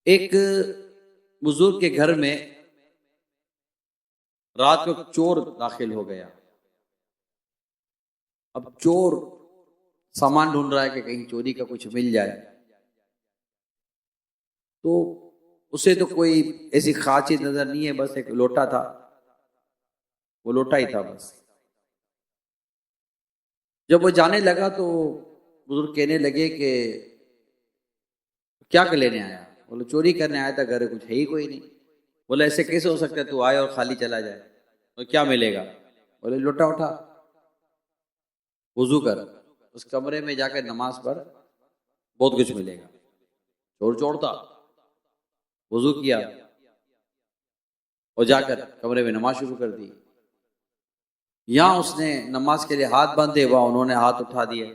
एक बुजुर्ग के घर में रात को चोर दाखिल हो गया। अब चोर सामान ढूंढ रहा है कि कहीं चोरी का कुछ मिल जाए, तो उसे तो कोई ऐसी खास चीज नजर नहीं है, बस एक लोटा था, वो लोटा ही था बस। जब वो जाने लगा तो बुजुर्ग कहने लगे कि क्या कर लेने आया? बोले चोरी करने आया था, घर कुछ है ही कोई नहीं। बोले ऐसे कैसे हो सकता है, तू आए और खाली चला जाए, तो क्या मिलेगा? बोले लोटा उठा, वुजू कर, उस कमरे में जाकर नमाज पढ़, बहुत कुछ मिलेगा। चोर छोड़ता, वुजू किया और जाकर कमरे में नमाज शुरू कर दी। यहां उसने नमाज के लिए हाथ बांधे, वहां उन्होंने हाथ उठा दिए।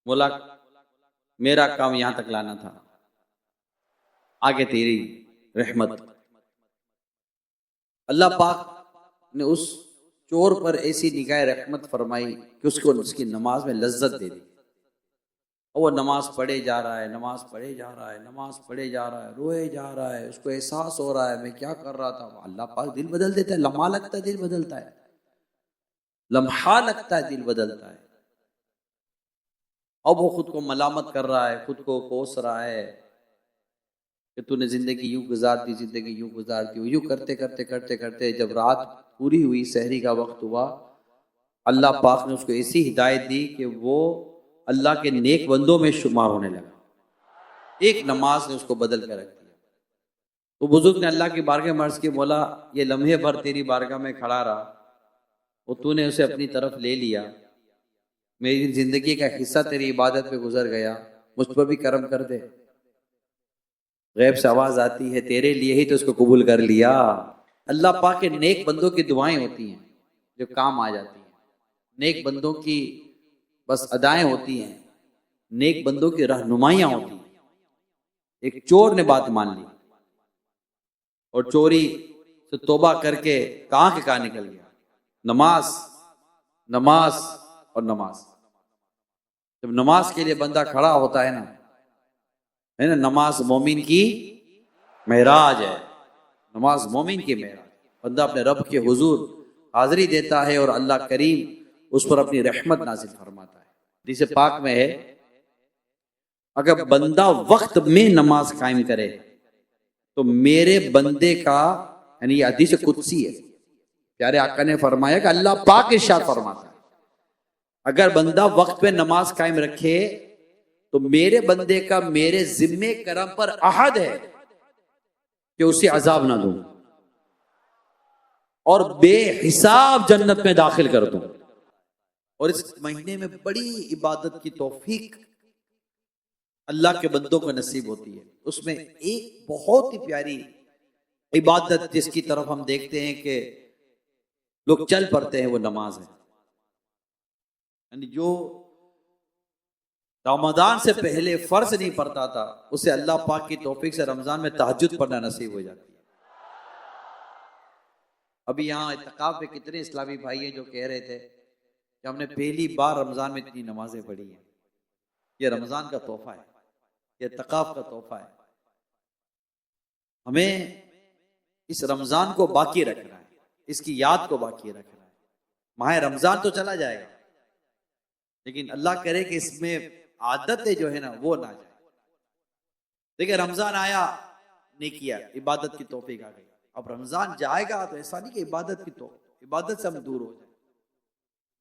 बोला मेरा काम यहां तक लाना था, आगे तेरी रहमत। अल्लाह पाक ने उस चोर पर ऐसी निगाह रहमत फरमाई कि उसको उसकी नमाज में लज्जत दे दी। और वो नमाज पढ़े जा रहा है, नमाज पढ़े जा रहा है, नमाज पढ़े जा रहा है, रोए जा रहा है। उसको एहसास हो रहा है मैं क्या कर रहा था। अल्लाह पाक दिल बदल देता है, लम्हा लगता है दिल बदलता है, लम्हा लगता है दिल बदलता है। अब वो खुद को मलामत कर रहा है, खुद को कोस रहा है कि तूने जिंदगी यूं गुजार दी, जिंदगी यूं गुजार दी। यूं करते करते करते करते जब रात पूरी हुई, सहरी का वक्त हुआ, अल्लाह पाक ने उसको ऐसी हिदायत दी कि वो अल्लाह के नेक बंदों में शुमार होने लगा। एक नमाज ने उसको बदल कर रख दिया। तो बुजुर्ग ने अल्लाह की बारगाह में अर्ज की, बोला ये लम्हे भर तेरी बारगाह में खड़ा रहा और तूने उसे अपनी तरफ ले लिया, मेरी जिंदगी का हिस्सा तेरी इबादत पे गुजर गया, मुझ पर भी करम कर दे। गैब से आवाज आती है तेरे लिए ही तो उसको कबूल कर लिया। अल्लाह पाक के नेक बंदों की दुआएं होती हैं जो काम आ जाती हैं, नेक बंदों की बस अदाएं होती हैं, नेक बंदों की रहनुमाइयां होती हैं। एक चोर ने बात मान ली और चोरी से तौबा करके कहां के कहां निकल गया। नमाज, नमाज और नमाज। जब नमाज के लिए बंदा खड़ा होता है ना, नमाज मोमिन की मेराज है, नमाज मोमिन की मेराज। बंदा अपने रब के हुजूर हाजिरी देता है और अल्लाह करीम उस पर अपनी रहमत नाजिल फरमाता है। हदीस पाक में है अगर बंदा वक्त में नमाज कायम करे तो मेरे बंदे का, यानी ये हदीस कुदसी है, प्यारे आका ने फरमाया कि अल्लाह पाक इरशाद फरमाता है अगर बंदा वक्त पे नमाज कायम रखे तो मेरे बंदे का मेरे जिम्मे करम पर अहद है कि उसे अजाब ना दूं और बेहिसाब जन्नत में दाखिल कर दूं। और इस महीने में बड़ी इबादत की तौफीक अल्लाह के बंदों को नसीब होती है। उसमें एक बहुत ही प्यारी इबादत जिसकी तरफ हम देखते हैं कि लोग चल पड़ते हैं, वो नमाज है। यानी जो रमजान से पहले फर्ज नहीं पढ़ता था उसे अल्लाह पाक की तौफीक से रमजान में तहज्जुद पढ़ना नसीब हो जाती है। अभी यहाँ इत्तिकाफ पे कितने इस्लामी भाई हैं जो कह रहे थे कि हमने पहली बार रमजान में इतनी नमाजें पढ़ी हैं। ये रमजान का तोहफा है, ये इत्तिकाफ का तोहफा है। हमें इस रमजान को बाकी रखना है, इसकी याद को बाकी रखना है। माह रमजान तो चला जाएगा, लेकिन अल्लाह करे कि इसमें आदतें जो है ना वो ना जाए। देखिए रमजान आया, नेकिया इबादत की तौफीक आ गई। अब रमजान जाएगा तो ऐसा नहीं कि इबादत की तो इबादत से हम दूर हो जाए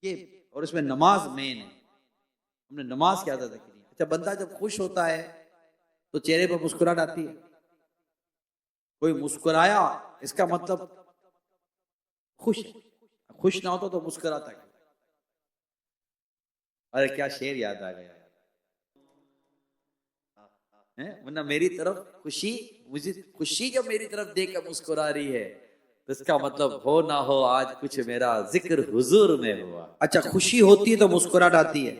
ये, और इसमें नमाज मेन है। हमने नमाज की आदत रखनी है। अच्छा, बंदा जब खुश होता है तो चेहरे पर मुस्कुराहट आती है। कोई मुस्कुराया इसका मतलब खुश है, खुश ना होता तो मुस्कुराता है। अरे क्या शेर याद आ गया है, वरना मेरी तरफ खुशी, मुझे खुशी जब मेरी तरफ देख कर मुस्कुरा रही है तो इसका मतलब हो ना हो आज कुछ मेरा जिक्र हुजूर में हुआ। अच्छा, खुशी होती है तो मुस्कुराहट आती है।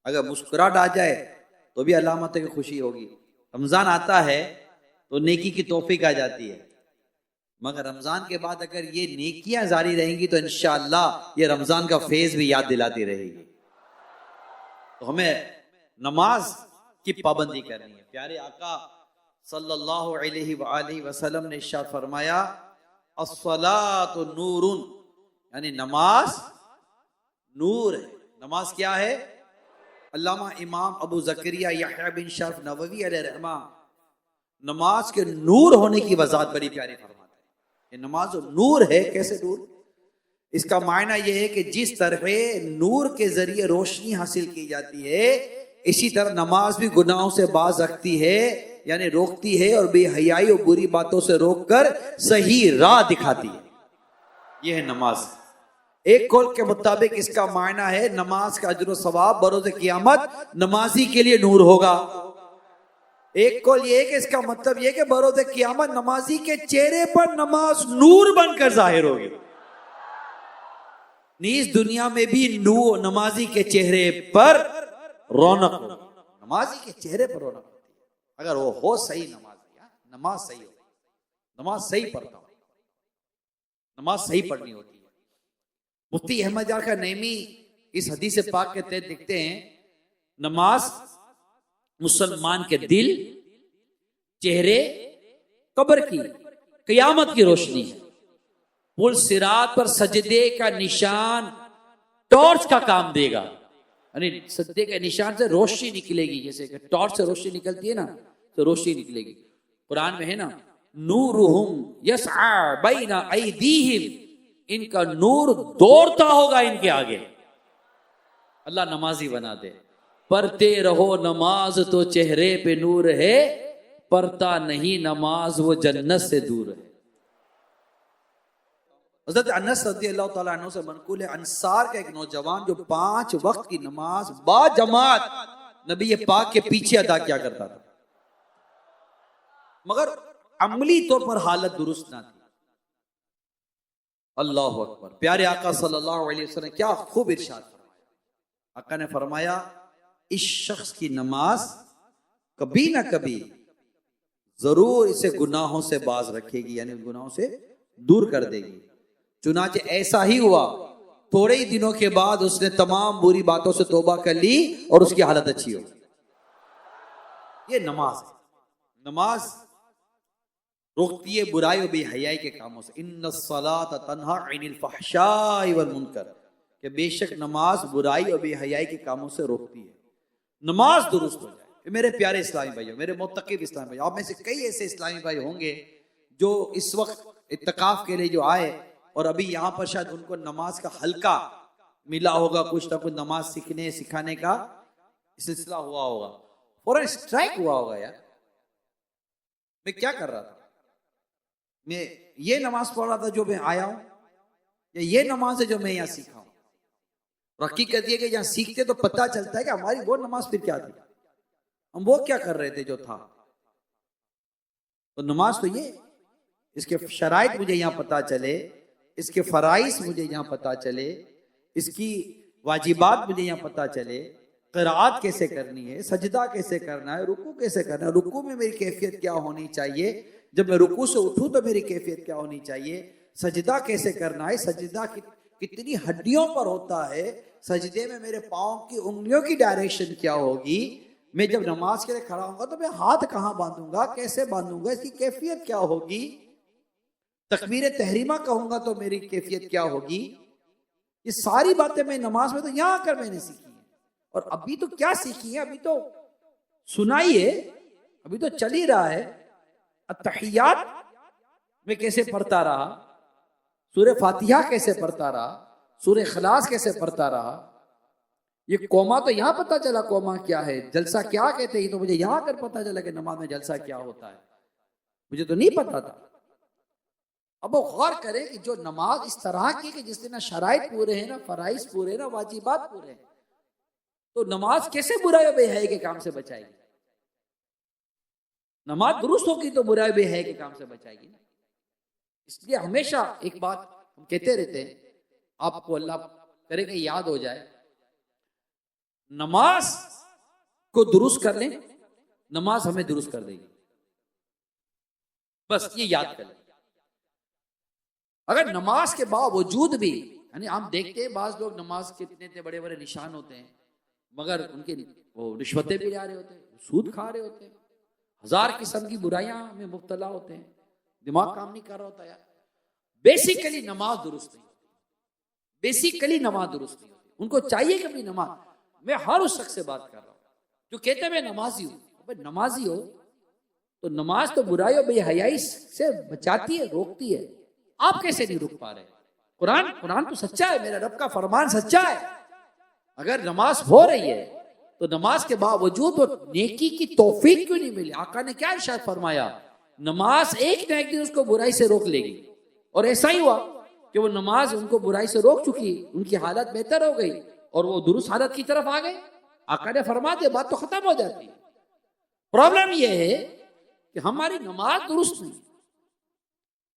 अगर मुस्कुराहट आ जाए तो भी अलामत है कि खुशी होगी। रमजान आता है तो नेकी की तौफीक आ जाती है, मगर रमजान के बाद अगर ये नेकियां जारी रहेंगी तो इंशाअल्लाह ये रमजान का फेज भी याद दिलाती रहेगी। तो हमें नमाज की पाबंदी करनी है। प्यारे आका सल्लल्लाहु अलैहि वसल्लम ने इरशाद फरमाया, अस्सलातु नूरुन, यानी नमाज नूर है। नमाज क्या है? अल्लामा इमाम अबू ज़करिया यहया बिन शरफ नववी अलैहिर्रहमा नमाज के नूर होने की वजाहत बड़ी प्यारी फरमाते हैं। ये नमाज नूर है। कैसे नूर? इसका मायना यह है कि जिस तरह नूर के जरिए रोशनी हासिल की जाती है, इसी तरह नमाज भी गुनाहों से बाज रखती है, यानी रोकती है और बेहयाई और बुरी बातों से रोककर सही राह दिखाती है। यह है नमाज। एक कौल के मुताबिक इसका मायना है नमाज का अजर सवाब बरोज़ क़यामत नमाजी के लिए नूर होगा। एक कौल ये है कि इसका मतलब यह कि बरोज़ क़यामत नमाजी के चेहरे पर नमाज नूर बनकर जाहिर होगी। नीज दुनिया में भी नूर नमाजी के चेहरे पर रौनक हो। नमाजी के चेहरे पर रौनक होती है अगर वो हो सही नमाज, नमाज सही हो, नमाज सही पढ़ता हो, नमाज सही पढ़नी होती है। मुफ्ती अहमद यार का नईमी इस हदीस पाक के तहत लिखते हैं, नमाज मुसलमान के दिल, चेहरे, कब्र की, क़यामत की रोशनी है। पुल सिरात पर सजदे का निशान टॉर्च का काम देगा, यानी सजदे के निशान से रोशनी निकलेगी। जैसे कि टॉर्च से रोशनी निकलती है ना, तो रोशनी निकलेगी। कुरान में है ना, नूरुहुम यसआ बैना अयदीहिम, इनका नूर दौड़ता होगा इनके आगे। अल्लाह नमाजी बना दे। पढ़ते रहो नमाज तो चेहरे पे नूर है, पढ़ता नहीं नमाज वो जन्नत से दूर है। हज़रत अनस रज़ियल्लाहु तआला अन्हु से मनक़ूल है, अंसार का एक नौजवान जो 5 वक्त की नमाज बाजमात नबी पाक के पीछे अदा किया करता था, मगर अमली तौर पर हालत दुरुस्त ना थी। अल्लाह अकबर। प्यारे आका सल्लल्लाहु अलैहि वसल्लम क्या खूब इरशाद फरमाया। आका ने फरमाया, इस शख्स की नमाज कभी ना कभी जरूर इसे गुनाहों से बाज रखेगी, यानी गुनाहों से दूर कर देगी। चुनाचे ऐसा ही हुआ। थोड़े ही दिनों के बाद उसने तमाम बुरी बातों से तौबा कर ली और उसकी हालत अच्छी हो। ये नमाज है। नमाज रोकती है बुराई और बेहयाई के कामों से। इन्नस्सलात तन्हा अनिल फहशाई वल मुनकर, कि बेशक नमाज बुराई और बेहयाई के कामों से रोकती है। नमाज दुरुस्त हो जाए। मेरे प्यारे इस्लामी भाइयों, मेरे मुत्तकिब इस्लामी भाइयों, आप में से कई ऐसे इस्लामी भाई होंगे जो इस वक्त इत्तिकाफ के लिए जो आए और अभी यहाँ पर शायद उनको नमाज का हल्का मिला होगा, कुछ ना कुछ नमाज सीखने सिखाने का सिलसिला हुआ होगा, फौरन स्ट्राइक हुआ होगा, यार मैं क्या कर रहा था, मैं ये नमाज पढ़ रहा था जो मैं आया हूं, या ये नमाज है जो मैं यहाँ सीखा हूं। और हकीकत ये कि यहाँ सीखते तो पता चलता है कि हमारी वो नमाज फिर क्या थी, हम वो क्या कर रहे थे जो था। तो नमाज तो ये, इसके शराइत मुझे यहाँ पता चले, इसके फराइज मुझे यहाँ पता चले, इसकी वाजिबात मुझे यहाँ पता चले, क़िराअत कैसे करनी है, सजदा कैसे करना है, रुकू कैसे करना है, रुकू में मेरी कैफियत क्या होनी चाहिए, जब मैं रुकू से उठूं तो मेरी कैफियत क्या होनी चाहिए, सजदा कैसे करना है, सजदा कितनी हड्डियों पर होता है, सजदे में मेरे पाँव की उंगलियों की डायरेक्शन क्या होगी, मैं जब नमाज के लिए खड़ा होऊंगा तो मैं हाथ कहाँ बांधूंगा, कैसे बांधूंगा, इसकी कैफियत क्या होगी, तकबीर तहरीमा कहूंगा तो मेरी कैफियत क्या होगी। ये सारी बातें मैं नमाज में तो यहां आकर मैंने सीखी है। और अभी तो क्या सीखी है, अभी तो सुनाई है, अभी तो चल ही रहा है। अत्तहियात में कैसे पढ़ता रहा, सूरह फातिहा कैसे पढ़ता रहा, सूरह इखलास कैसे पढ़ता रहा, ये कोमा तो यहां पता चला कोमा क्या है, जलसा क्या कहते हैं, तो मुझे यहां कर पता चला कि नमाज में जलसा क्या होता है, मुझे तो नहीं पता था। अब वो गौर करें कि जो नमाज इस तरह की कि जिससे ना शराइत पूरे हैं, ना फराइज पूरे हैं, ना वाजिबात पूरे हैं, तो नमाज कैसे बुराई और बेहयाई के काम से बचाएगी। नमाज दुरुस्त होगी तो बुराई बेहयाई के काम से बचाएगी ना। इसलिए हमेशा एक बात हम कहते रहते हैं, आपको अल्लाह करे कि याद हो जाए, नमाज को दुरुस्त कर लें, नमाज हमें दुरुस्त कर देगी, बस ये याद कर लें। अगर नमाज के बावजूद भी, यानी हम देखते हैं बाज लोग नमाज के इतने बड़े बड़े निशान होते हैं, मगर उनके वो रिश्वतें भी ले रहे होते हैं, सूद खा रहे होते हैं, हजार किस्म की बुराइयां में मुब्तला होते हैं, दिमाग काम नहीं कर रहा होता यार। बेसिकली नमाज दुरुस्त नहीं होती, बेसिकली नमाज दुरुस्त नहीं होती। उनको चाहिए कि अपनी नमाज, मैं हर उस शख्स से बात कर रहा हूँ जो कहते हैं मैं नमाजी हूँ। भाई नमाजी हो तो नमाज तो बुराई और बेहयाई से बचाती है, रोकती है। आप कैसे नहीं रुक पा रहे? कुरान तो सच्चा है, मेरा रब का फरमान सच्चा है। अगर नमाज हो रही है तो नमाज के बावजूद वो नेकी की तौफीक क्यों नहीं मिली? आका ने क्या इरशाद फरमाया, नमाज एक न एक दिन उसको बुराई से रोक लेगी। और ऐसा ही हुआ कि वो नमाज उनको बुराई से रोक चुकी, उनकी हालत बेहतर हो गई और वो दुरुस्त हालत की तरफ आ गए। आका ने फरमा दिया, बात तो खत्म हो जाती है। प्रॉब्लम यह है कि हमारी नमाज दुरुस्त नहीं,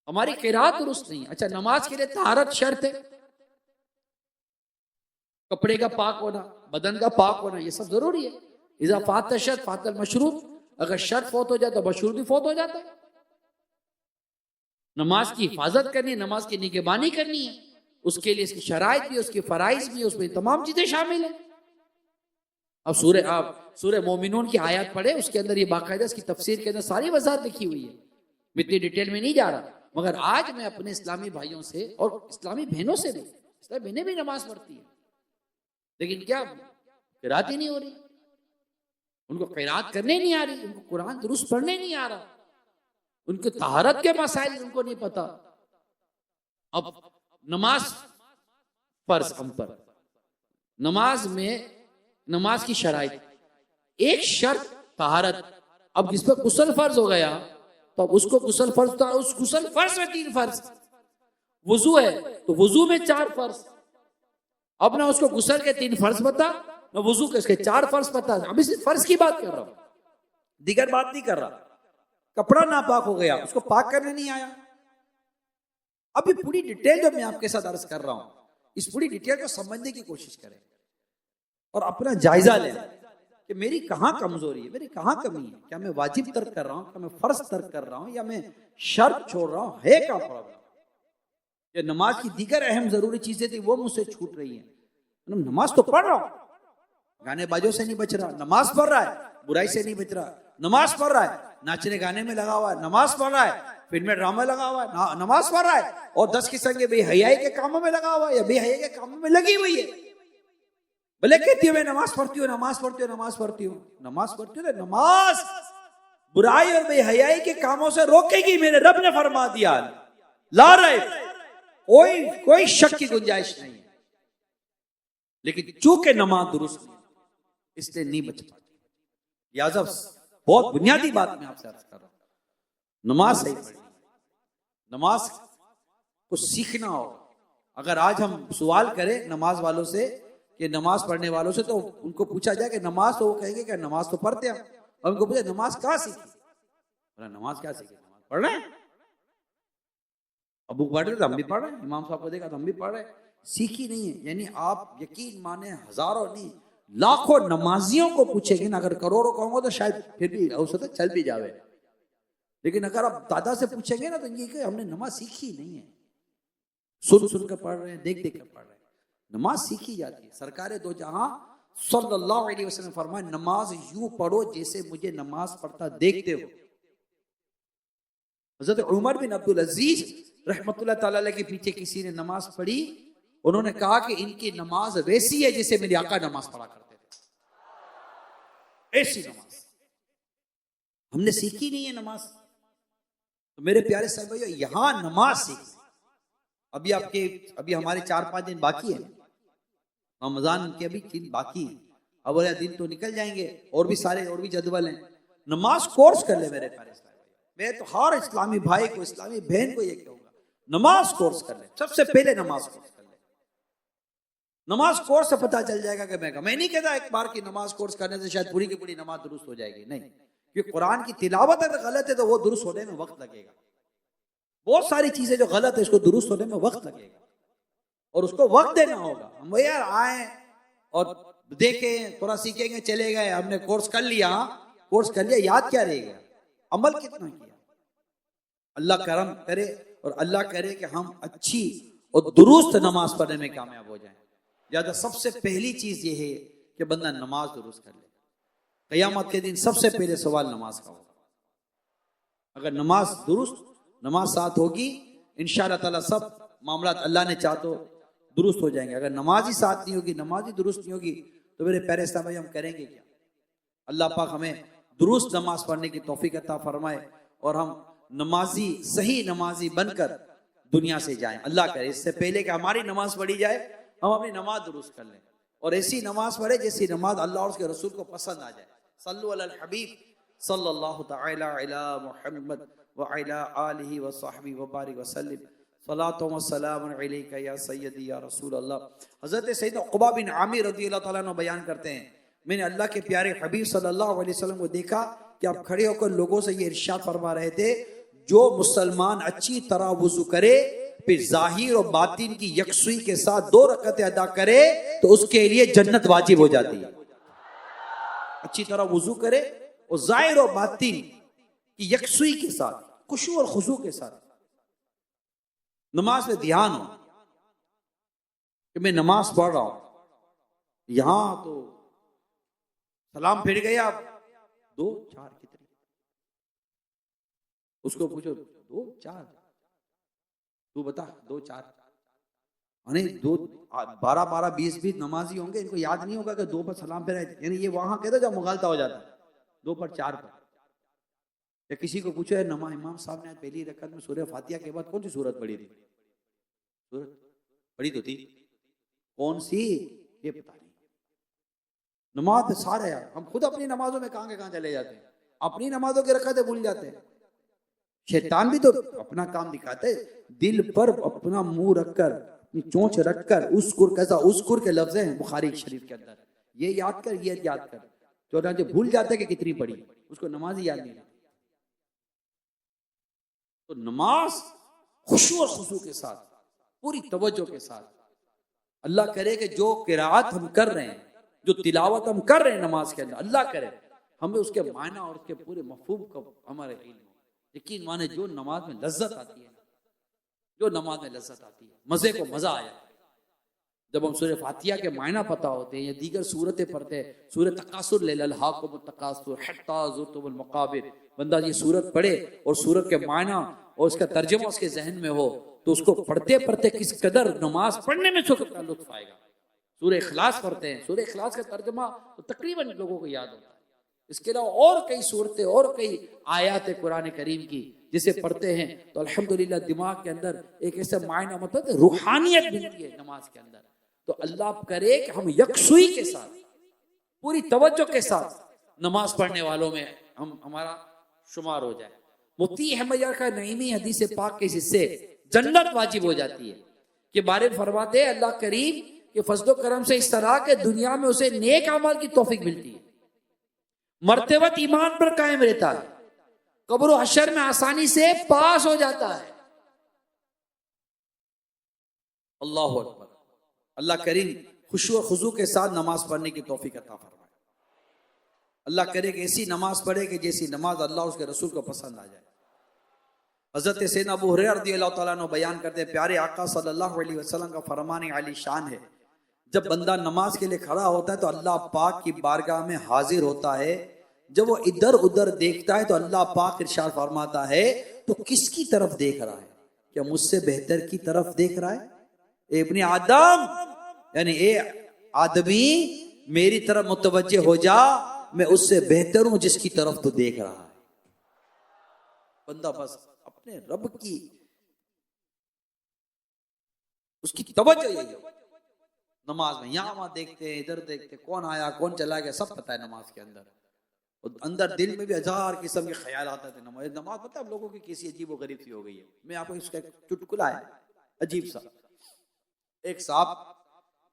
हमारी किरात दुरुस्त नहीं। अच्छा, नमाज के लिए तहारत शर्त है, कपड़े का पाक होना, बदन का पाक होना, ये सब जरूरी है। इज़ा फात शर्त फातल मशरूब, अगर शर्त फौत हो जाए तो मशरूब भी फौत हो जाता है। नमाज की हिफाजत करनी है, नमाज की निगहबानी करनी है, उसके लिए इसकी शराइत भी, उसकी फराइज भी, उसमें तमाम चीजें शामिल है। अब सूरह मोमिनून की आयत पढ़े, उसके अंदर ये बाकायदा इसकी तफसीर के अंदर सारी वजाहत लिखी हुई है। मैं इतनी डिटेल में नहीं जा रहा, मगर आज मैं अपने इस्लामी भाइयों से और इस्लामी बहनों से भी, इस्लामी बहनें भी नमाज पढ़ती है लेकिन क्या किरात ही नहीं हो रही, उनको किरात करने नहीं आ रही, उनको कुरान दुरुस्त पढ़ने नहीं आ रहा, उनके तहारत के मसाइल उनको नहीं पता। अब नमाज फर्ज हम पर, नमाज में नमाज की शराइत, एक शर्त तहारत। अब जिस पर गुस्ल फर्ज हो गया तो अब उसको गुस्ल फर्ज था, उस गुस्ल फर्ज में 3 फर्ज। वुजू है तो वुजू में 4 फर्ज। अब ना उसको गुस्ल के 3 फर्ज पता, ना वुजू के इसके 4 फर्ज पता। अब इस फर्ज की बात कर रहा हूं, दीगर बात नहीं कर रहा। कपड़ा नापाक हो गया, उसको पाक करने नहीं आया। अब ये पूरी डिटेल जो मैं आपके साथ अर्ज कर रहा हूं, इस पूरी डिटेल को समझने की कोशिश करें और अपना जायजा लें कि मेरी कहां कमजोरी है, मेरी कहां कमी है। क्या मैं वाजिब तर्क कर रहा हूं, क्या मैं फर्ज तर्क कर रहा हूं, या मैं शर्त छोड़ रहा हूं? है क्या प्रॉब्लम? ये नमाज की दीगर अहम जरूरी चीजें थी वो मुझसे छूट रही है। नमाज तो पढ़ रहा हूं, गाने बाजों से नहीं बच रहा, नमाज पढ़ रहा है, बुराई से नहीं बच रहा, नमाज पढ़ रहा है, नाचने गाने में लगा हुआ है, नमाज पढ़ रहा है, फिल्म में ड्रामा लगा हुआ है, नमाज पढ़ रहा है, और 10 किस्म के बेहयाई के कामों में लगा हुआ है या बेहयाई के कामों में लगी हुई है। भले कहती हूँ मैं नमाज पढ़ती हूँ, नमाज पढ़ती हूँ, नमाज पढ़ती हूँ, नमाज पढ़ती हूँ, नमाज बुराई और बेहयाई के कामों से रोकेगी, मेरे रब ने फरमा दिया। ला रहे कोई शक की गुंजाइश नहीं है। लेकिन चूंकि नमाज दुरुस्त नहीं इसलिए नहीं बच पाती। लिहाजा बहुत बुनियादी बात मैं आपसे अर्ज कर रहा हूं, नमाज सही पढ़नी, नमाज को सीखना हो। अगर आज हम सवाल करें नमाज वालों से कि नमाज पढ़ने वालों से, तो उनको पूछा जाए कि नमाज, तो वो कहेंगे कि नमाज तो पढ़ते हैं। और उनको पूछा नमाज कहाँ सीखी, नमाज क्या सीखी, नमाज पढ़ रहे हैं। अबू पढ़ रहे तो हम भी पढ़ रहे हैं, इमाम साहब को देखा तो हम भी पढ़ रहे हैं। सीखी नहीं है, यानी आप यकीन माने हजारों नहीं लाखों नमाजियों को पूछेंगे ना, अगर करोड़ों कहूंगा तो शायद फिर भी हो सकता चल भी जावे। लेकिन अगर आप दादा से पूछेंगे ना तो ये कि हमने नमाज सीखी नहीं है, सुन कर पढ़ रहे हैं, देख कर पढ़ रहे हैं। नमाज सीखी जाती है। सरकारे दो जहां सल्लल्लाहु अलैहि वसल्लम फरमाए, नमाज यूं पढ़ो जैसे मुझे नमाज पढ़ता देखते हो। हजरत उमर बिन अब्दुल अजीज रहमतुल्लाह ताला अलैह के पीछे किसी ने नमाज पढ़ी, उन्होंने कहा कि इनकी नमाज वैसी है जैसे मेरे आका नमाज पढ़ा करते थे, ऐसी नमाज। हमने सीखी नहीं है नमाज। तो मेरे प्यारे साहब भाइयों, यहां नमाज सीख, अभी हमारे 4-5 दिन बाकी है, रमजान के अभी 3 बाकी है। अब दिन तो निकल जाएंगे, और भी जदवल हैं। नमाज कोर्स कर ले मेरे प्यारे साहब। मैं तो हर इस्लामी भाई को, इस्लामी बहन को ये कहूंगा, नमाज कोर्स कर ले। सबसे पहले नमाज कोर्स कर ले। नमाज कोर्स से पता चल जाएगा कि मैं नहीं कहता एक बार की नमाज कोर्स करने से शायद पूरी की पूरी नमाज दुरुस्त हो जाएगी, नहीं। क्योंकि कुरान की तिलावत अगर गलत है तो वो दुरुस्त होने में वक्त लगेगा। बहुत सारी चीजें जो गलत है इसको दुरुस्त होने में वक्त लगेगा, और उसको वक्त देना होगा। हम यार आए और देखें, थोड़ा सीखेंगे, चले गए, हमने कोर्स कर लिया, याद क्या रह गया, अमल कितना किया। अल्लाह करम करे और अल्लाह करे कि हम अच्छी और दुरुस्त नमाज पढ़ने में कामयाब हो जाएं। ज्यादा सबसे पहली चीज ये है कि बंदा नमाज दुरुस्त कर ले। क़यामत के दिन सबसे पहले सवाल नमाज का होगा। अगर नमाज दुरुस्त, नमाज साथ होगी, इंशाअल्लाह ताला सब मामला अल्लाह ने चाह तो दुरुस्त हो जाएंगे। अगर नमाज ही साथ नहीं होगी, नमाज ही दुरुस्त नहीं होगी, तो मेरे प्यारे इस्लाम भाई हम करेंगे क्या? अल्लाह पाक हमें दुरुस्त नमाज पढ़ने की तौफीक अता फरमाए और हम नमाजी, सही नमाजी बनकर दुनिया से जाएं। अल्लाह करे इससे पहले कि हमारी नमाज पढ़ी जाए, हम अपनी नमाज दुरुस्त कर लें और ऐसी नमाज पढ़े जैसी नमाज अल्लाह और उसके रसूल को पसंद आ जाए। सल्लु अलल हबीब सल्लल्लाहु तआला अला मुहम्मद व अला आलिहि व सहबी व बारिक वसल्लम। सलातो व सलाम अलैका या सय्यदी या रसूल अल्लाह। हज़रत सैयद उक़बा बिन आमिर रज़ियल्लाहु तआला अन्हु बयान करते हैं, मैंने अल्लाह के प्यारे हबीब सल्लल्लाहु अलैहि वसल्लम को देखा कि आप खड़े होकर लोगों से ये इरशाद फरमा रहे थे, जो मुसलमान अच्छी तरह वुजू करे, फिर जाहिर और बातिन की यकसुई के साथ 2 रकअतें अदा करे, तो उसके लिए जन्नत वाजिब हो जाती है। अच्छी तरह वुजू करे और जाहिर और बातिन की यकसुई के साथ, खुशू और खुशू के साथ नमाज में ध्यान हो कि मैं नमाज पढ़ रहा हूं, यहां तो सलाम फिर गए आप 2 4 कितनी, उसको पूछो 2 4, तू बता 2 4, यानी 2 12 12 20 20 नमाजी होंगे, इनको याद नहीं होगा कि 2 पर सलाम फिर, यानी ये वहां कहते जब मुगालता हो जाता है 2 पर 4 पर। या किसी को पूछो नमा इमाम साहब ने पहली रकअत में सूरह फातिहा के बाद कौन सी सूरत पढ़ी थी? सूरत पढ़ी तो थी, कौन सी ये पता नहीं। नमाज सारे यार, हम खुद अपनी नमाजों में कहां के कहां चले जाते हैं, अपनी नमाजों की रकअतें भूल जाते हैं। शैतान भी तो अपना काम दिखाते है, दिल पर अपना मुंह रखकर, अपनी चोंच रखकर, उसकुर कैसा, उसकुर के लफ्ज हैं बुखारी शरीफ के अंदर, ये याद कर, ये याद कर, जो भूल जाते कि कितनी पढ़ी, उसको नमाज ही याद नहीं। तो नमाज खुशू और खुशू के साथ, पूरी तवज्जो के साथ, अल्लाह करे कि जो किरात हम कर रहे हैं, जो तिलावत हम कर रहे हैं नमाज के अंदर, अल्लाह करे हमें उसके मायना और उसके पूरे मफहूम को हमारे इल्म हो। यकीन माने जो नमाज में लज्जत आती है, जो नमाज में लज्जत आती है, मजे को मजा आया जब हम सूरह फातिहा के मायना पता होते हैं या दीगर सूरतें पढ़ते हैं। सूरह तकासुर लल्हाकुमुत तकासुर हत्ता ज़ुरतुमुल मक़ाबिर, बंदा ये सूरत पढ़े और सूरत के मायना और उसका तर्जुमा उसके जहन में हो, तो उसको पढ़ते पढ़ते किस कदर नमाज पढ़ने में सुकून का लुत्फ आएगा। सूरह इखलास पढ़ते हैं, सूरह इखलास का तर्जुमा तो तकरीबन लोगों को याद होता है। इसके अलावा और कई सूरतें और कई आयात कुरान करीम की जिसे पढ़ते हैं तो अल्हम्दुलिल्लाह दिमाग के अंदर एक ऐसा मायना, मतलब रूहानियत मिलती है नमाज के अंदर। तो अल्लाह करे कि हम यकसुई के साथ, पूरी तवज्जो के साथ नमाज पढ़ने वालों में हमारा शुमार हो जाए। मुफ्ती अहमद यार का नईमी हदीस पाक के हिस्से जन्नत वाजिब हो जाती है कि बारे में फरमाते हैं अल्लाह करीम के फजलो करम से इस तरह के दुनिया में उसे नेक अमल की तौफीक मिलती है, मर्तबत ईमान पर कायम रहता है, कब्र और हशर में आसानी से पास हो जाता है। अल्लाह अकबर। अल्लाह करीम खुशू और खुजू के साथ नमाज पढ़ने की तौफीक अता फरमाए। अल्लाह करे कि ऐसी नमाज पढ़े कि जैसी नमाज अल्लाह उसके रसूल को पसंद आ जाए। हज़रत सैयदना अबू हुरैरा रज़ियल्लाहु तआला अन्हु बयान करते हैं, प्यारे आका सल्लल्लाहु अलैहि वसल्लम का फरमान आली शान है, जब बंदा नमाज के लिए खड़ा होता है तो अल्लाह पाक की बारगाह में हाजिर होता है। जब वो इधर उधर देखता है तो अल्लाह पाक इरशाद फरमाता है, तो किसकी तरफ देख रहा है? क्या मुझसे बेहतर की तरफ देख रहा है? इब्ने आदम, यानी ए आदमी मेरी तरफ मुतवज्जे हो जा, मैं उससे बेहतर हूं जिसकी तरफ तो देख रहा है। बंदा बस अपने रब की उसकी तवज्जो यही है नमाज में। यहां वहां देखते हैं, इधर देखते, कौन आया कौन चला गया सब पता है नमाज के अंदर। और अंदर दिल में भी हजार किस्म के ख्याल आते थे। नमाज पता है लोगों की कैसी अजीब व गरीब सी हो गई है। मैं आपको इसका चुटकुला है अजीब सा। एक साहब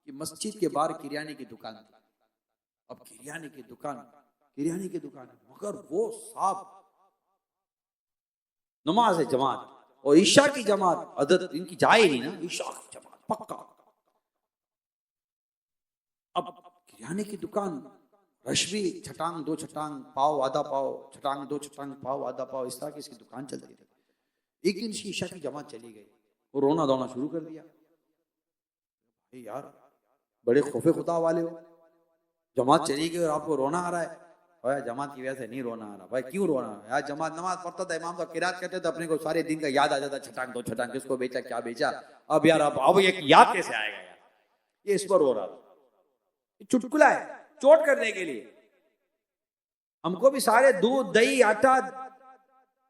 की मस्जिद के बाहर किरियाने की दुकान थी। अब किरियाने की दुकान मगर वो साहब नमाज है जमात और ईशा की जमात अदद इनकी जाए नहीं ना, ईशा की जमात पक्का। अब किरियाने की दुकान रश्वी छटांग 2 छटांग पाव आधा पाव, छटांग 2 छटांग पाव आधा पाव, इस तरह की इसकी दुकान चलती रही। एक दिन ईशा की जमात चली गई और रोना धोना शुरू कर दिया। यार बड़े खौफे खुदा वाले हो, जमात चली गई और आपको रोना आ रहा है। भाई जमात की वजह से नहीं रोना आ रहा, भाई क्यों रोना है यार, जमात नमाज पढ़ता था, इमाम तो किरात करते तो अपने को सारे दिन का याद आ जाता, छटांग दो छटांग, किसको बेचा क्या बेचा, अब यार अब एक याद कैसे आएगा यार, ये इस पर रो रहा था। चुटकुला है चोट करने के लिए। हमको भी सारे दूध दही आटा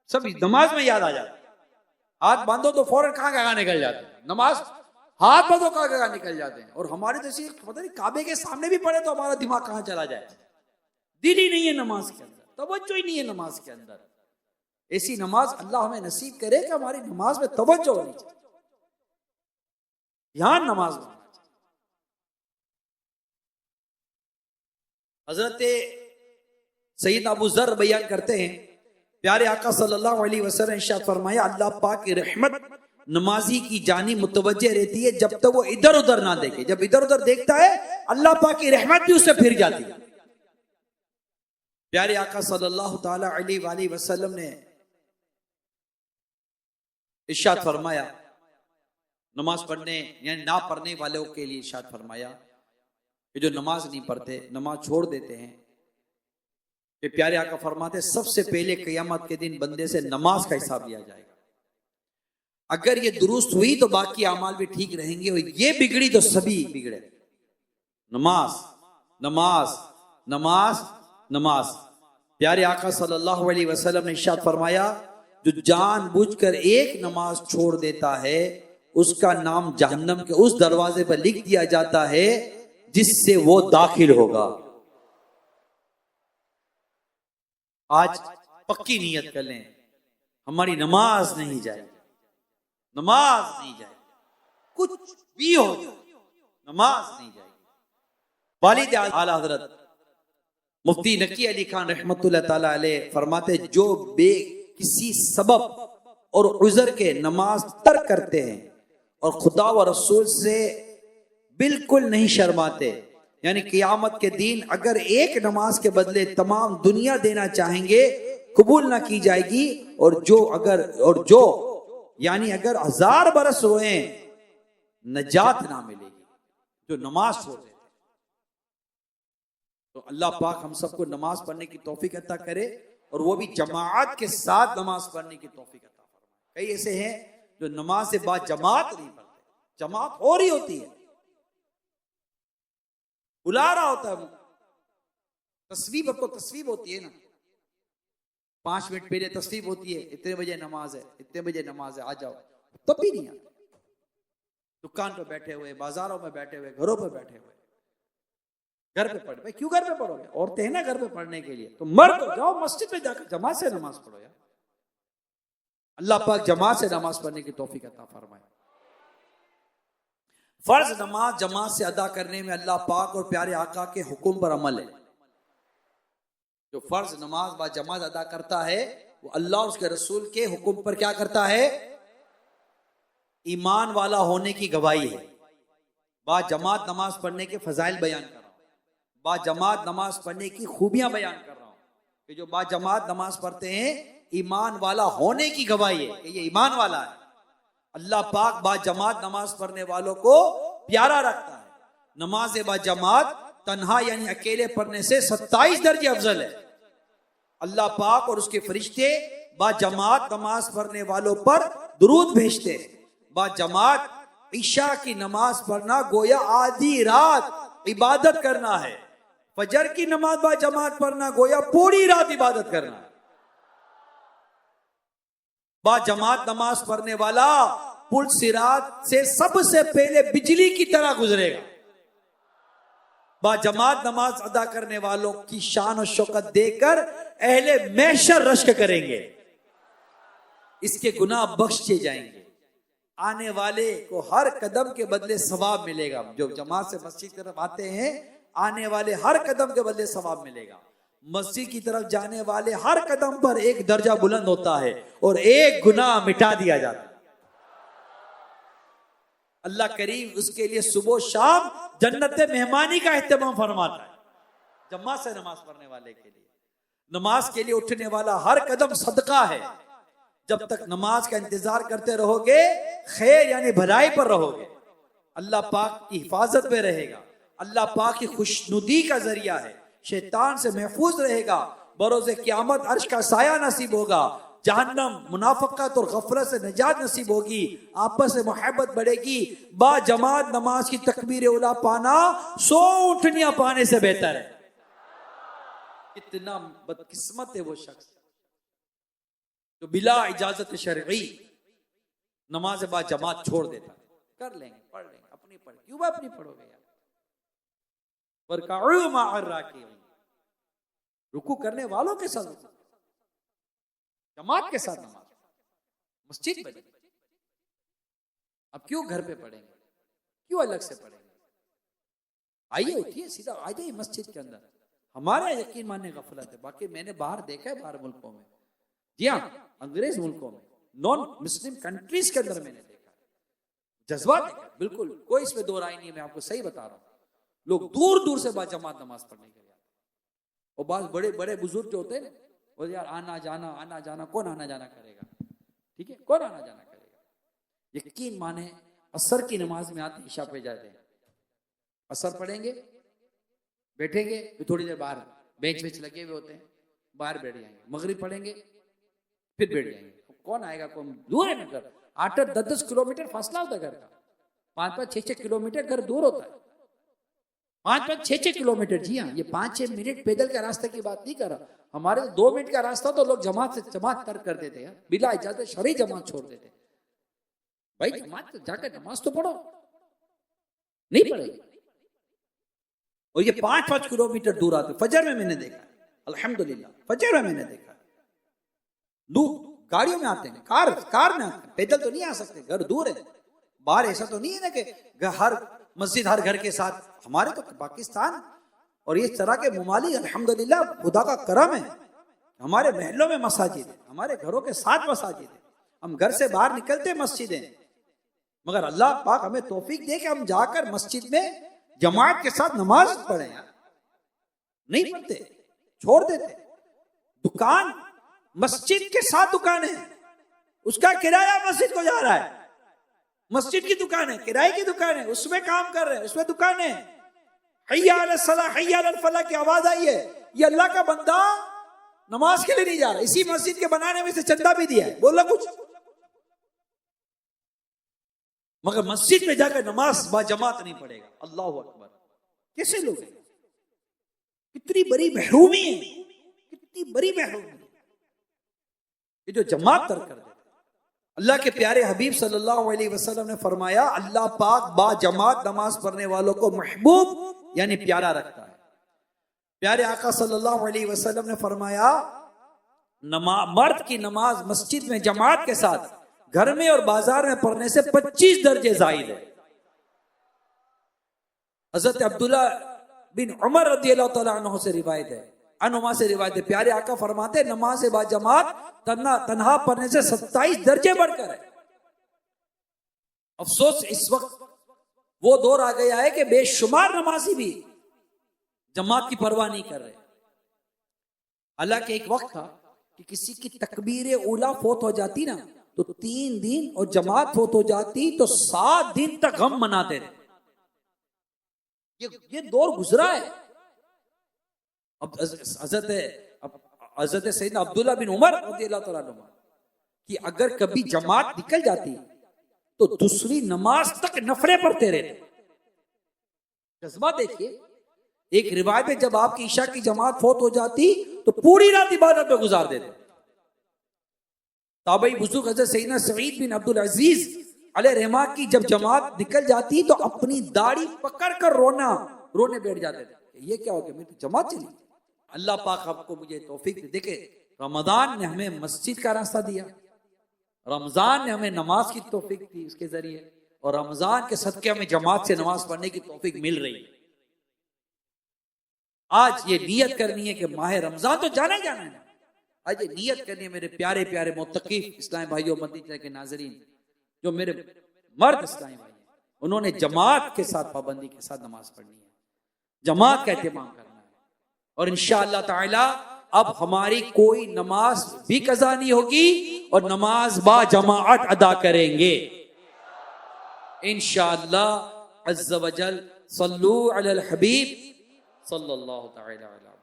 सब नमाज में याद आ जाता, हाथ बांधो तो फौरन कहाँ निकल जाते हैं, नमाज हाथ बांधो कहाँ निकल जाते हैं। और हमारे जैसे पता नहीं काबे के सामने भी पड़े तो हमारा दिमाग कहाँ चला जाए, दिल ही नहीं है नमाज के अंदर, तवज्जो ही नहीं है नमाज के अंदर। ऐसी नमाज अल्लाह हमें नसीब करे कि हमारी नमाज में तवज्जो होनी चाहिए, ध्यान नमाज में। हजरत सैयद अबू ज़र बयान करते हैं, प्यारे आका सल्लल्लाहु अलैहि वसल्लम ने इरशाद फरमाया, अल्लाह पाक की रहमत नमाजी की जानी मुतवज्जे रहती है जब तक वो इधर उधर ना देखे। जब इधर उधर देखता है अल्लाह पाक की रहमत भी उससे फिर जाती है। प्यारे आका सल्लल्लाहु ताला अलैहि वसल्लम ने इरशाद फरमाया, नमाज पढ़ने यानी ना पढ़ने वालों के लिए इरशाद फरमाया कि जो नमाज नहीं पढ़ते, नमाज छोड़ देते हैं, कि प्यारे आका फरमाते सबसे पहले क़यामत के दिन बंदे से नमाज का हिसाब लिया जाएगा। अगर ये दुरुस्त हुई तो बाकी अमाल भी ठीक रहेंगे, और ये बिगड़ी तो सभी बिगड़े। नमाज नमाज नमाज नमाज। प्यारे आका सल्लल्लाहु अलैहि वसल्लम ने इरशाद फरमाया, जो जानबूझकर एक नमाज छोड़ देता है उसका नाम जहन्नम के उस दरवाजे पर लिख दिया जाता है जिससे वो दाखिल होगा। आज पक्की नियत कर लें, हमारी नमाज नहीं जाएगी, नमाज नहीं जाएगी, कुछ भी हो नमाज नहीं जाएगी। वालिद आला हजरत मुफ्ती नकी अली खान रहमतुल्लाह ताला अलैह फरमाते, जो किसी सबब और उज़र के नमाज तर्क करते हैं और खुदा व रसूल से बिल्कुल नहीं शर्माते, यानी क़यामत के दिन अगर एक नमाज के बदले तमाम दुनिया देना चाहेंगे कबूल ना की जाएगी, और जो यानी अगर 1000 बरस रोए नजात ना मिलेगी, जो नमाज छोड़ देते। तो अल्लाह पाक हम सबको नमाज पढ़ने की तौफीक अता करे, और वो भी जमात के साथ नमाज पढ़ने की तौफीक अता फरमाए। कई ऐसे हैं जो नमाज से बाद जमात नहीं पढ़ते, जमात हो रही होती है, बुला रहा होता है, तस्वीब, अब तो तस्वीब होती है ना, 5 मिनट पहले तस्वीब होती है, इतने बजे नमाज है, इतने बजे नमाज है, आ जाओ, तब भी नहीं आते। दुकान पे बैठे हुए, बाजारों में बैठे हुए, घरों पे बैठे हुए, घर पे पढ़े। भाई क्यों घर पे पढ़ोगे, औरतें हैं ना घर पे पढ़ने के लिए, तो मर्द तो जाओ मस्जिद पे जाकर जमात से नमाज पढ़ो यार। अल्लाह पाक जमात से नमाज पढ़ने की तौफीक अता फरमाए। फर्ज नमाज जमात से अदा करने में अल्लाह पाक और प्यारे आका के हुक्म पर अमल है। जो फर्ज नमाज बा जमात अदा करता है वो अल्लाह और उसके रसूल के हुक्म पर क्या करता है, ईमान वाला होने की गवाही है। बा जमात नमाज पढ़ने के फजाइल बयान कर रहा हूं, बा जमात नमाज पढ़ने की खूबियां बयान कर रहा हूं, कि जो बा जमात नमाज पढ़ते हैं ईमान वाला होने की गवाही है कि ये ईमान वाला है। अल्लाह पाक बा जमात नमाज पढ़ने वालों को प्यारा रखता है। नमाज बा जमात तन्हा यानी अकेले पढ़ने से 27 दर्जे अफजल है। अल्लाह पाक और उसके फरिश्ते बा जमात नमाज पढ़ने वालों पर दुरूद भेजते हैं। बा जमात ईशा की नमाज पढ़ना गोया आधी रात इबादत करना है। फजर की नमाज बा जमात पढ़ना गोया पूरी रात इबादत करना है। बा जमात नमाज पढ़ने वाला पुल सिरात से सबसे पहले बिजली की तरह गुजरेगा। बा जमात नमाज अदा करने वालों की शान और शौकत देकर अहले महशर रश्क करेंगे, इसके गुनाह बख्शे जाएंगे। आने वाले को हर कदम के बदले सवाब मिलेगा। जो जमात से मस्जिद की तरफ आते हैं आने वाले हर कदम के बदले सवाब मिलेगा। मस्जिद की तरफ जाने वाले हर कदम पर एक दर्जा बुलंद होता है और एक गुनाह मिटा दिया जाता है। अल्लाह करीम उसके लिए सुबह शाम जन्नत मेहमानी का एहतमाम फरमाता है। जमात से नमाज पढ़ने वाले के लिए, नमाज के लिए उठने वाला हर कदम सदका है। जब तक नमाज का इंतजार करते रहोगे खैर यानी भलाई पर रहोगे, अल्लाह पाक की हिफाजत में रहेगा। अल्लाह पाक की खुशनुदी का जरिया है। शैतान से महफूज रहेगा, बरोज़े क़यामत अर्श का साया नसीब होगा, जहन्नम मुनाफिकत और गफलत से निजात नसीब होगी, आपस में मोहब्बत बढ़ेगी। बा जमात नमाज की तकबीर उला पाना 100 उठनियां पाने से बेहतर है। कितना बदकिस्मत है वो शख्स जो बिला इजाजत शरई नमाज बा जमात छोड़ देता है। कर लेंगे, पढ़ लेंगे, अपनी पढ़, क्यों अपनी पढ़ोगे यार। वरकाउ मअर राकिईन, रुकू करने वालों के साथ, जमात के साथ नमाज, मस्जिद बनी। अब क्यों घर पे पढ़ेंगे, क्यों अलग से पढ़ेंगे। आइए उठिए, सीधा आ जाइए मस्जिद के अंदर। हमारा यकीन मानने गफलत है, बाकी मैंने बाहर देखा है, बाहर मुल्कों में, जी हाँ, अंग्रेज मुल्कों में, नॉन मुस्लिम कंट्रीज के अंदर मैंने देखा, जज्बा देखा, बिल्कुल कोई इसमें दो राय नहीं है, मैं आपको सही बता रहा हूँ। लोग दूर दूर से बाजमात नमाज पढ़ने के लिए आते हैं। और बात बड़े बड़े बुजुर्ग जो होते हैं, और यार आना जाना कौन आना जाना करेगा, ठीक है, कौन आना जाना करेगा। यकीन माने असर की नमाज में आते, ईशा पे जाते हैं, असर पढ़ेंगे, बैठेंगे, फिर थोड़ी देर बाहर बेंच वेंच लगे हुए होते हैं, बाहर बैठ जाएंगे, मगरिब पढ़ेंगे, फिर बैठ जाएंगे। कौन आएगा, कौन, दूर है ना घर, 8-8, 10-10 किलोमीटर फासला होता है घर का, 5-5, 6-6 किलोमीटर घर दूर होता है, 5-5, 6-6 किलोमीटर। जी हाँ, ये 5-6 मिनट पैदल का रास्ते की बात नहीं कर रहा, हमारे 2 मिनट का रास्ता तो लोग जमात तर्क कर देते हैं, बिला इजाजत शरई जमात छोड़ देते। भाई जमात जाकर नमाज तो पढ़ो, नहीं पढ़ेगी। और ये 5-5 किलोमीटर दूर आते, फजर में मैंने देखा, अल्हम्दुलिल्लाह फजर में मैंने देखा, दूर गाड़ियों में आते हैं, कार में आते हैं, पैदल तो नहीं आ सकते, घर दूर है। बाहर ऐसा तो नहीं है ना कि हर मस्जिद हर घर के साथ, हमारे तो पाकिस्तान और इस तरह के ममालिक अल्हम्दुलिल्लाह खुदा का करम है, हमारे महलों में मसाजिद है, हमारे घरों के साथ मसाजिद है, हम घर से बाहर निकलते मस्जिद है, मगर अल्लाह पाक हमें तौफीक दे कि हम जाकर मस्जिद में जमात के साथ नमाज पढ़े यार, नहीं पढ़ते, छोड़ देते। दुकान मस्जिद के साथ दुकान है, उसका किराया मस्जिद को जा रहा है, मस्जिद की दुकान है, किराए की दुकान है, उसमें काम कर रहे हैं, उसमें दुकान है, हय्या अलल सलाह हय्या अलल फलाह की आवाज आई है, ये अल्लाह का बंदा नमाज के लिए नहीं जा रहा, इसी मस्जिद के बनाने में से चंदा भी दिया है, बोला कुछ, मगर मस्जिद में जाकर नमाज बाजमात नहीं पड़ेगा। अल्लाह अकबर, कैसे लोग हैं, कितनी बड़ी महरूमी है, कितनी बड़ी महरूमी है ये जो जमात तर्क कर देते। अल्लाह के प्यारे हबीब सल्लल्लाहु अलैहि वसल्लम ने फरमाया, अल्लाह पाक बाजमात नमाज पढ़ने वालों को महबूब यानी प्यारा रखता है। प्यारे आका सल्लल्लाहु अलैहि वसल्लम ने फरमाया, मर्द की नमाज मस्जिद में जमात के साथ घर में और बाजार में पढ़ने से 25 दर्जे जायद है। हजरत अब्दुल्ला बिन उमर रज़ियल्लाहु तआला अन्हु से रिवायत है, अनुमा से रिवायत है, प्यारे आका फरमाते नमाज बाजमात तन्हा पढ़ने से 27 दर्जे बढ़कर है। अफसोस इस वक्त वो दौर आ गया है कि बेशुमार नमाजी भी जमात की परवाह नहीं कर रहे। हालांकि एक वक्त था कि किसी की तकबीर उला फौत हो जाती ना तो 3 दिन, और जमात फौत हो जाती तो 7 दिन तक गम मनाते थे। ये दौर गुजरा है। अब हजरत सैयदना अब्दुल्ला बिन उमर रज़ियल्लाहु तआला अन्हु कि अगर कभी जमात निकल जाती तो दूसरी नमाज तक नफले पढ़ते रहते। जज्बा देखिए, एक रिवायत में जब आपकी ईशा की जमात फौत हो जाती तो पूरी रात इबादत में गुजार देते। ताबई बुजुर्ग हजरत सैयदना सईद बिन अब्दुल अजीज अलैहि रहमा की जब जमात निकल जाती तो अपनी दाढ़ी पकड़कर रोने बैठ जाते थे, ये क्या हो गया, मेरी जमात चली। अल्लाह पाक आपको मुझे तौफीक दे। देखे, रमजान ने हमें मस्जिद का रास्ता दिया, रमजान ने हमें नमाज की तौफीक दी उसके जरिए, और रमजान के सदके हमें जमात से नमाज पढ़ने की तौफीक मिल रही है। आज ये नियत करनी है कि माह रमजान तो जाना ही जाना है। आज ये नियत करनी है मेरे प्यारे प्यारे मुत्तकीफ इस्लामी भाइयों, मदीना के नाज़रीन, जो मेरे मर्द इस्लामी भाई हैं, उन्होंने जमात के साथ पाबंदी के साथ नमाज पढ़नी है, जमात का एहतमाम करना है। और इंशाअल्लाह ताला अब हमारी कोई नमाज भी कज़ा नहीं होगी और नमाज बा जमाअत अदा करेंगे इंशाअल्लाह अज़्ज़ा वजल। सल्लू अलल हबीब सल्लल्लाहु तआला अलैहि